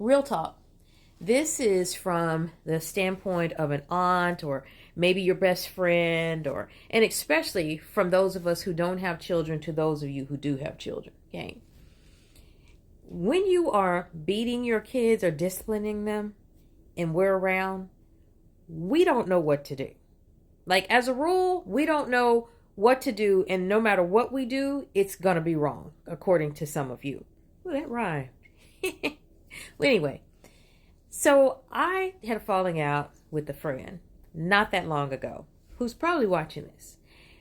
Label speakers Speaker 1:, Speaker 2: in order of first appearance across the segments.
Speaker 1: Real talk. This is from the standpoint of an aunt or maybe your best friend, and especially from those of us who don't have children to those of you who do have children. Okay. When you are beating your kids or disciplining them and we're around, we don't know what to do. Like, as a rule, we don't know what to do, and no matter what we do, it's going to be wrong, according to some of you. Well, that rhymed. Well, anyway, so I had a falling out with a friend not that long ago who's probably watching this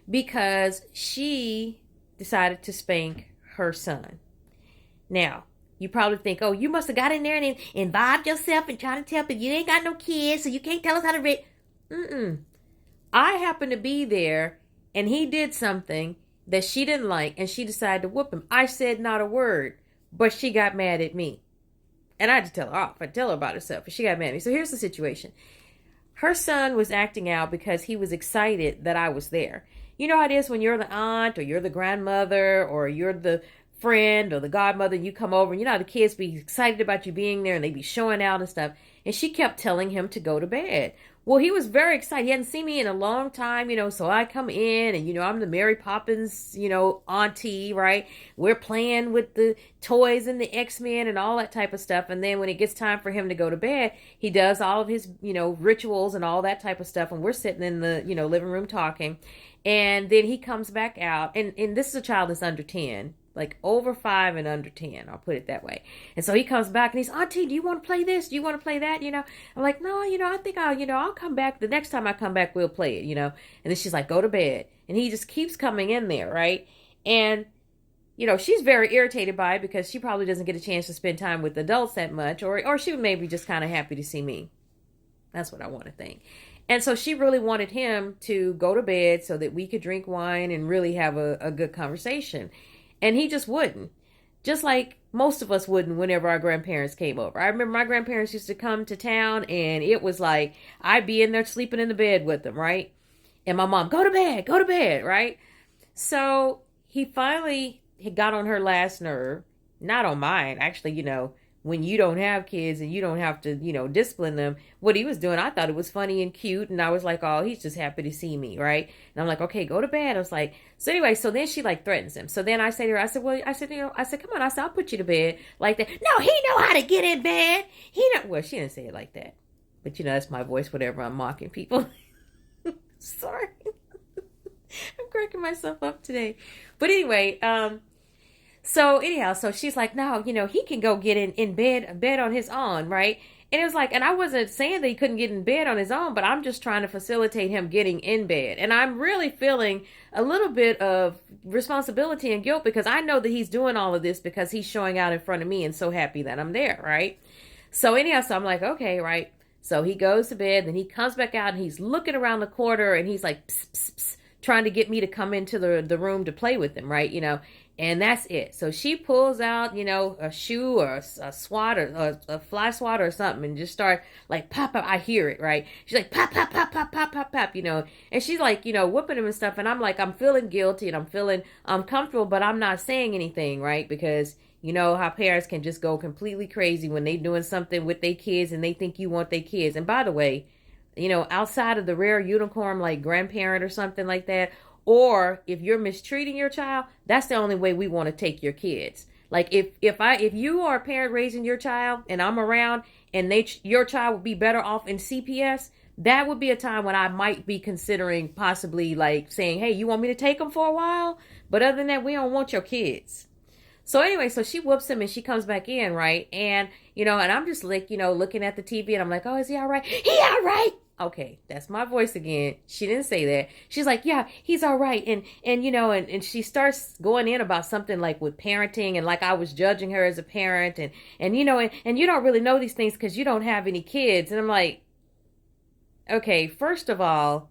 Speaker 1: because she decided to spank her son. Now, you probably think, oh, you must have got in there and involved yourself and trying to tell people you ain't got no kids, so you can't tell us how to read. I happened to be there, and he did something that she didn't like, and she decided to whoop him. I said not a word, but she got mad at me. And I had to tell her off. I had to tell her about herself, but she got mad at me. So here's the situation. Her son was acting out because he was excited that I was there. You know how it is when you're the aunt or you're the grandmother or you're the friend or the godmother, and you come over, and you know how the kids be excited about you being there and they be showing out and stuff. And she kept telling him to go to bed. Well, he was very excited. He hadn't seen me in a long time, so I come in and, I'm the Mary Poppins, auntie, right? We're playing with the toys and the X-Men and all that type of stuff. And then when it gets time for him to go to bed, he does all of his, rituals and all that type of stuff. And we're sitting in the, living room talking. And then he comes back out. And this is a child that's under 10. Like over 5 and under 10, I'll put it that way. And so he comes back and he's, Auntie, do you want to play this? Do you want to play that? I'm like, no, I think I'll come back. The next time I come back, we'll play it, And then she's like, go to bed. And he just keeps coming in there, right? And, she's very irritated by it because she probably doesn't get a chance to spend time with adults that much. Or she may be just kind of happy to see me. That's what I want to think. And so she really wanted him to go to bed so that we could drink wine and really have a good conversation. And he just wouldn't. Just like most of us wouldn't whenever our grandparents came over. I remember my grandparents used to come to town, and it was like I'd be in there sleeping in the bed with them, right? And my mom, go to bed, right? So he finally had got on her last nerve. Not on mine. Actually, when you don't have kids and you don't have to, discipline them, what he was doing, I thought it was funny and cute. And I was like, oh, he's just happy to see me, right? And I'm like, okay, go to bed. I was like, so anyway, so then she like threatens him. So then I say to her, I said, come on. I said, I'll put you to bed like that. No, he know how to get in bed. Well, she didn't say it like that. But that's my voice, whatever. I'm mocking people. Sorry. I'm cracking myself up today. But anyway, so anyhow, so she's like, no, he can go get in bed on his own, right? And it was like, and I wasn't saying that he couldn't get in bed on his own, but I'm just trying to facilitate him getting in bed. And I'm really feeling a little bit of responsibility and guilt because I know that he's doing all of this because he's showing out in front of me and so happy that I'm there, right? So anyhow, so I'm like, okay, right? So he goes to bed, then he comes back out and he's looking around the corner and he's like, pss, pss, pss, trying to get me to come into the room to play with him, right? And that's it. So she pulls out, a shoe or a swat or a fly swat or something and just start like pop, pop. I hear it, right? She's like pop, pop, pop, pop, pop, pop, pop, And she's like, whooping him and stuff. And I'm like, I'm feeling guilty and I'm feeling uncomfortable, but I'm not saying anything, right? Because how parents can just go completely crazy when they doing something with their kids and they think you want their kids. And by the way, outside of the rare unicorn like grandparent or something like that, or if you're mistreating your child, that's the only way we want to take your kids. Like if you are a parent raising your child and I'm around and your child would be better off in CPS, that would be a time when I might be considering possibly like saying, hey, you want me to take them for a while? But other than that, we don't want your kids. So anyway, so she whoops him and she comes back in, right? And, and I'm just like, looking at the TV and I'm like, oh, is he all right? He all right. Okay, that's my voice again. She didn't say that. She's like, yeah, he's all right. And she starts going in about something like with parenting and like I was judging her as a parent and you don't really know these things because you don't have any kids. And I'm like, okay, first of all,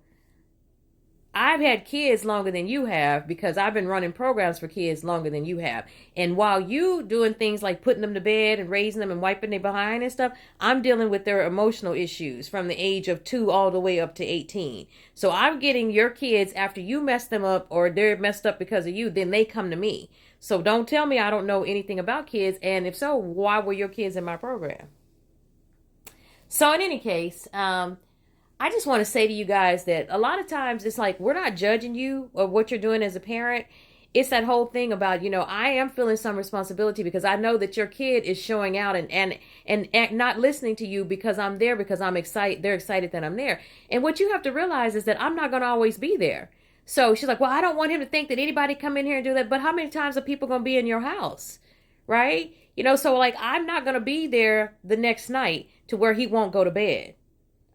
Speaker 1: I've had kids longer than you have because I've been running programs for kids longer than you have. And while you doing things like putting them to bed and raising them and wiping their behind and stuff, I'm dealing with their emotional issues from the age of 2 all the way up to 18. So I'm getting your kids after you mess them up or they're messed up because of you, then they come to me. So don't tell me I don't know anything about kids. And if so, why were your kids in my program? So in any case, I just want to say to you guys that a lot of times it's like we're not judging you or what you're doing as a parent. It's that whole thing about, I am feeling some responsibility because I know that your kid is showing out and not listening to you because I'm there, because I'm excited. They're excited that I'm there. And what you have to realize is that I'm not going to always be there. So she's like, well, I don't want him to think that anybody come in here and do that. But how many times are people going to be in your house? Right? So like I'm not going to be there the next night to where he won't go to bed.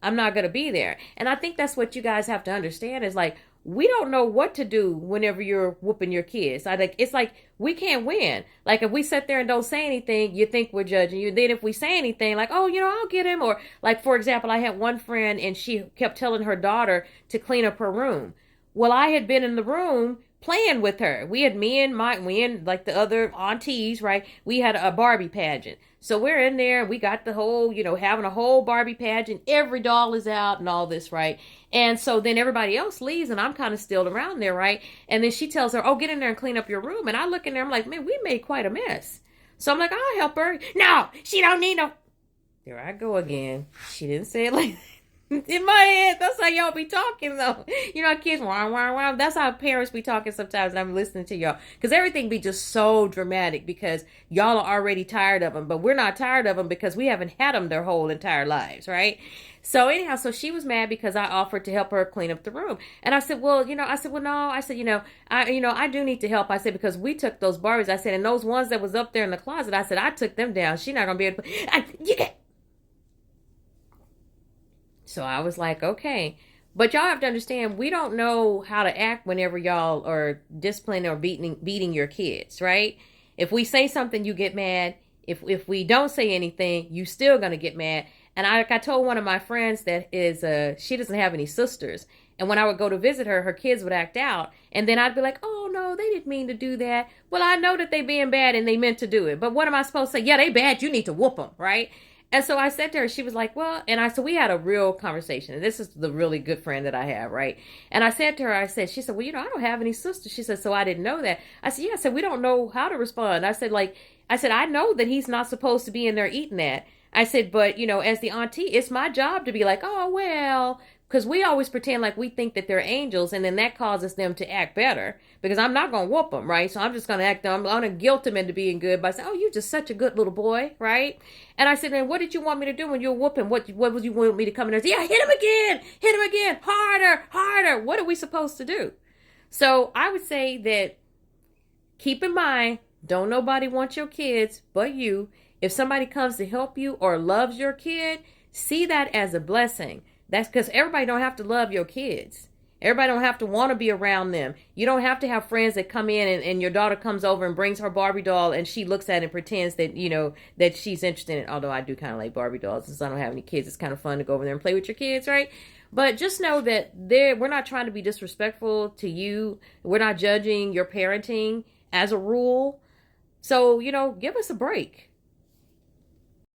Speaker 1: I'm not going to be there. And I think that's what you guys have to understand is like, we don't know what to do whenever you're whooping your kids. It's like we can't win. Like if we sit there and don't say anything, you think we're judging you. Then if we say anything like, oh, I'll get him. Or like, for example, I had one friend and she kept telling her daughter to clean up her room. Well, I had been in the room playing with her. We and like the other aunties, right? We had a Barbie pageant. So we're in there, we got the whole, having a whole Barbie pageant. Every doll is out and all this, right? And so then everybody else leaves and I'm kind of still around there, right? And then she tells her, oh, get in there and clean up your room. And I look in there, I'm like, man, we made quite a mess. So I'm like, I'll help her. No, she don't need no. There I go again. She didn't say it like that. In my head, that's how y'all be talking though. Kids, wow, wow, wow. That's how parents be talking sometimes. And I'm listening to y'all because everything be just so dramatic because y'all are already tired of them, but we're not tired of them because we haven't had them their whole entire lives, right? So anyhow, so she was mad because I offered to help her clean up the room, and I said, well, no. I said, I do need to help. I said because we took those Barbies. I said, and those ones that was up there in the closet. I said I took them down. She's not gonna be able to. So I was like, okay. But y'all have to understand, we don't know how to act whenever y'all are disciplining or beating your kids, right? If we say something, you get mad. If we don't say anything, you still gonna get mad. And I told one of my friends that she doesn't have any sisters. And when I would go to visit her, her kids would act out. And then I'd be like, oh, no, they didn't mean to do that. Well, I know that they being bad and they meant to do it. But what am I supposed to say? Yeah, they bad. You need to whoop them, right? And so I said to her, she was like, well, so we had a real conversation. And this is the really good friend that I have, right? And I said to her, she said, well, I don't have any sisters. She said, so I didn't know that. I said, yeah, I said, we don't know how to respond. I said, I know that he's not supposed to be in there eating that. I said, but, as the auntie, it's my job to be like, oh, well, because we always pretend like we think that they're angels, and then that causes them to act better because I'm not going to whoop them, right? So I'm just going to I'm going to guilt them into being good by saying, oh, you're just such a good little boy, right? And I said, then what did you want me to do when you were whooping? What would you want me to come in there and say? Yeah, hit him again, harder. What are we supposed to do? So I would say that keep in mind, don't nobody want your kids but you. If somebody comes to help you or loves your kid, see that as a blessing. That's because everybody don't have to love your kids. Everybody don't have to want to be around them. You don't have to have friends that come in and your daughter comes over and brings her Barbie doll and she looks at it and pretends that, that she's interested in it. Although I do kind of like Barbie dolls since I don't have any kids. It's kind of fun to go over there and play with your kids, right? But just know that we're not trying to be disrespectful to you. We're not judging your parenting as a rule. So, give us a break.